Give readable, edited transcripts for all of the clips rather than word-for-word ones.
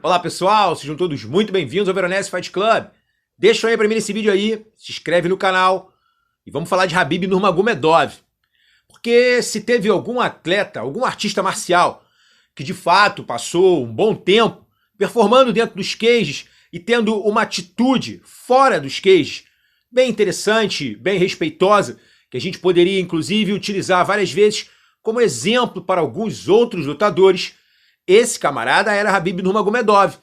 Olá pessoal, sejam todos muito bem-vindos ao Veronese Fight Club. Deixa aí pra mim nesse vídeo aí, se inscreve no canal e vamos falar de Khabib Nurmagomedov. Porque se teve algum atleta, algum artista marcial que de fato passou um bom tempo performando dentro dos cages e tendo uma atitude fora dos cages bem interessante, bem respeitosa, que a gente poderia inclusive utilizar várias vezes como exemplo para alguns outros lutadores, esse camarada era Khabib Nurmagomedov.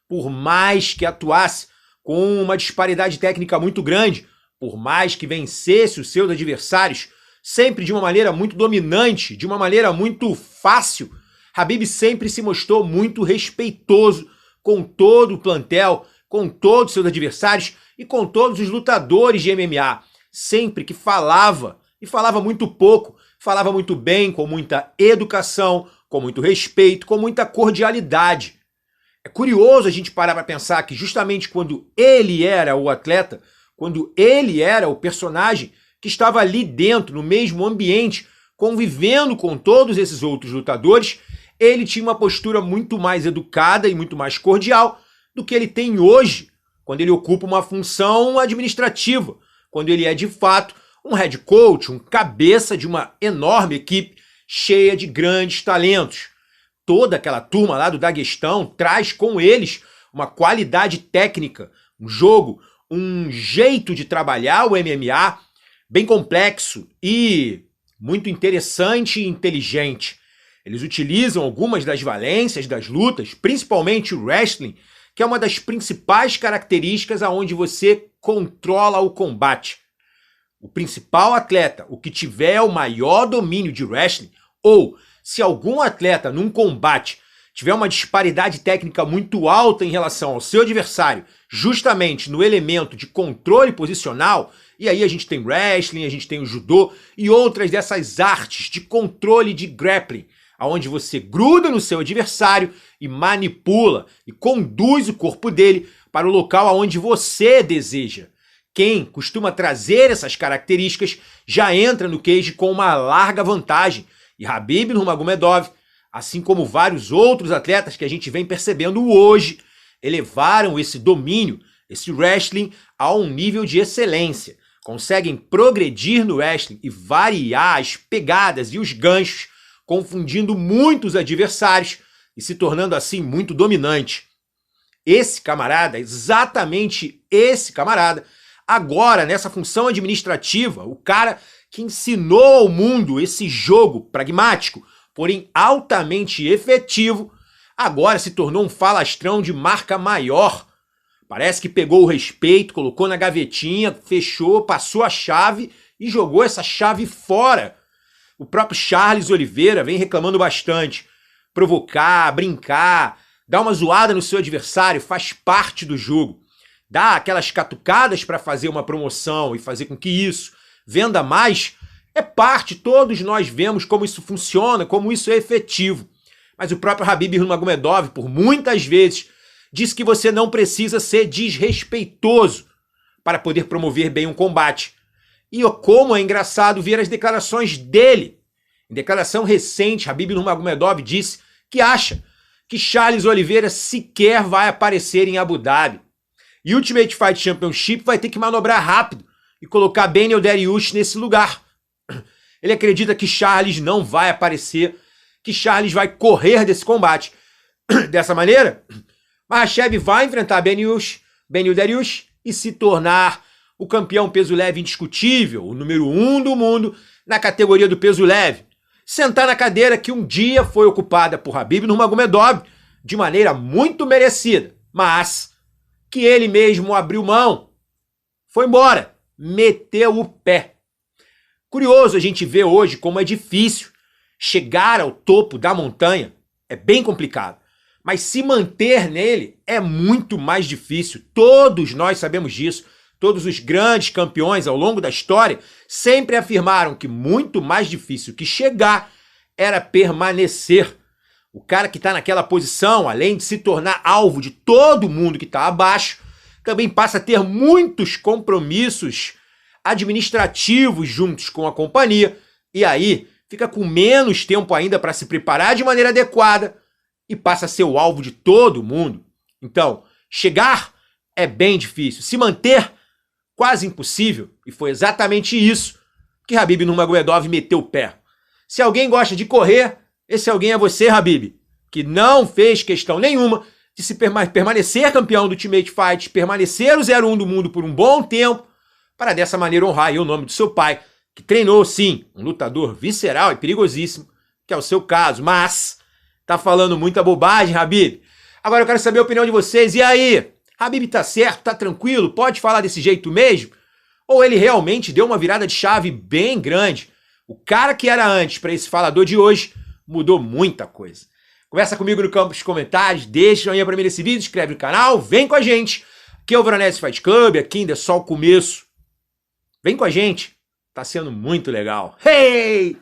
Por mais que atuasse com uma disparidade técnica muito grande, por mais que vencesse os seus adversários, sempre de uma maneira muito dominante, de uma maneira muito fácil, Khabib sempre se mostrou muito respeitoso com todo o plantel, com todos os seus adversários e com todos os lutadores de MMA. Sempre que falava, e falava muito pouco, falava muito bem, com muita educação, com muito respeito, com muita cordialidade. É curioso a gente parar para pensar que justamente quando ele era o atleta, quando ele era o personagem que estava ali dentro, no mesmo ambiente, convivendo com todos esses outros lutadores, ele tinha uma postura muito mais educada e muito mais cordial do que ele tem hoje, quando ele ocupa uma função administrativa, quando ele é de fato um head coach, um cabeça de uma enorme equipe cheia de grandes talentos. Toda aquela turma lá do Daguestão traz com eles uma qualidade técnica, um jogo, um jeito de trabalhar o MMA bem complexo e muito interessante e inteligente. Eles utilizam algumas das valências das lutas, principalmente o wrestling, que é uma das principais características aonde você controla o combate. O principal atleta, o que tiver o maior domínio de wrestling, ou se algum atleta num combate tiver uma disparidade técnica muito alta em relação ao seu adversário, justamente no elemento de controle posicional, e aí a gente tem wrestling, a gente tem o judô e outras dessas artes de controle de grappling, onde você gruda no seu adversário e manipula e conduz o corpo dele para o local aonde você deseja. Quem costuma trazer essas características já entra no cage com uma larga vantagem. E Khabib Nurmagomedov, assim como vários outros atletas que a gente vem percebendo hoje, elevaram esse domínio, esse wrestling a um nível de excelência. Conseguem progredir no wrestling e variar as pegadas e os ganchos, confundindo muitos adversários e se tornando assim muito dominante. Esse camarada, exatamente esse camarada, agora nessa função administrativa, o cara que ensinou ao mundo esse jogo pragmático, porém altamente efetivo, agora se tornou um falastrão de marca maior. Parece que pegou o respeito, colocou na gavetinha, fechou, passou a chave e jogou essa chave fora. O próprio Charles Oliveira vem reclamando bastante. Provocar, brincar, dar uma zoada no seu adversário faz parte do jogo. Dar aquelas catucadas para fazer uma promoção e fazer com que isso venda mais é parte, todos nós vemos como isso funciona, como isso é efetivo. Mas o próprio Khabib Nurmagomedov, por muitas vezes, disse que você não precisa ser desrespeitoso para poder promover bem um combate. E como é engraçado ver as declarações dele. Em declaração recente, Khabib Nurmagomedov disse que acha que Charles Oliveira sequer vai aparecer em Abu Dhabi. E o Ultimate Fight Championship vai ter que manobrar rápido e colocar Beneil Dariush nesse lugar. Ele acredita que Charles não vai aparecer, que Charles vai correr desse combate. Dessa maneira, Makhachev vai enfrentar Beneil Dariush e se tornar o campeão peso leve indiscutível, o número 1 do mundo na categoria do peso leve. Sentar na cadeira que um dia foi ocupada por Khabib Nurmagomedov de maneira muito merecida, mas que ele mesmo abriu mão, foi embora, meteu o pé. Curioso a gente ver hoje como é difícil chegar ao topo da montanha, é bem complicado, mas se manter nele é muito mais difícil, todos nós sabemos disso. Todos os grandes campeões ao longo da história sempre afirmaram que muito mais difícil que chegar era permanecer. O cara que está naquela posição, além de se tornar alvo de todo mundo que está abaixo, também passa a ter muitos compromissos administrativos juntos com a companhia, e aí fica com menos tempo ainda para se preparar de maneira adequada e passa a ser o alvo de todo mundo. Então, chegar é bem difícil, se manter quase impossível, e foi exatamente isso que Khabib Nurmagomedov meteu o pé. Se alguém gosta de correr, esse alguém é você, Khabib, que não fez questão nenhuma de se permanecer campeão do Ultimate Fight, permanecer o 0-1 do mundo por um bom tempo, para dessa maneira honrar aí o nome do seu pai, que treinou sim, um lutador visceral e perigosíssimo, que é o seu caso, mas tá falando muita bobagem, Khabib. Agora eu quero saber a opinião de vocês, e aí? Khabib tá certo, tá tranquilo, pode falar desse jeito mesmo? Ou ele realmente deu uma virada de chave bem grande? O cara que era antes para esse falador de hoje mudou muita coisa. Conversa comigo no campo dos comentários, deixa o joinha pra mim nesse vídeo, inscreve no canal, vem com a gente. Aqui é o Veronese Fight Club, aqui ainda é só o começo. Vem com a gente, tá sendo muito legal. Hey!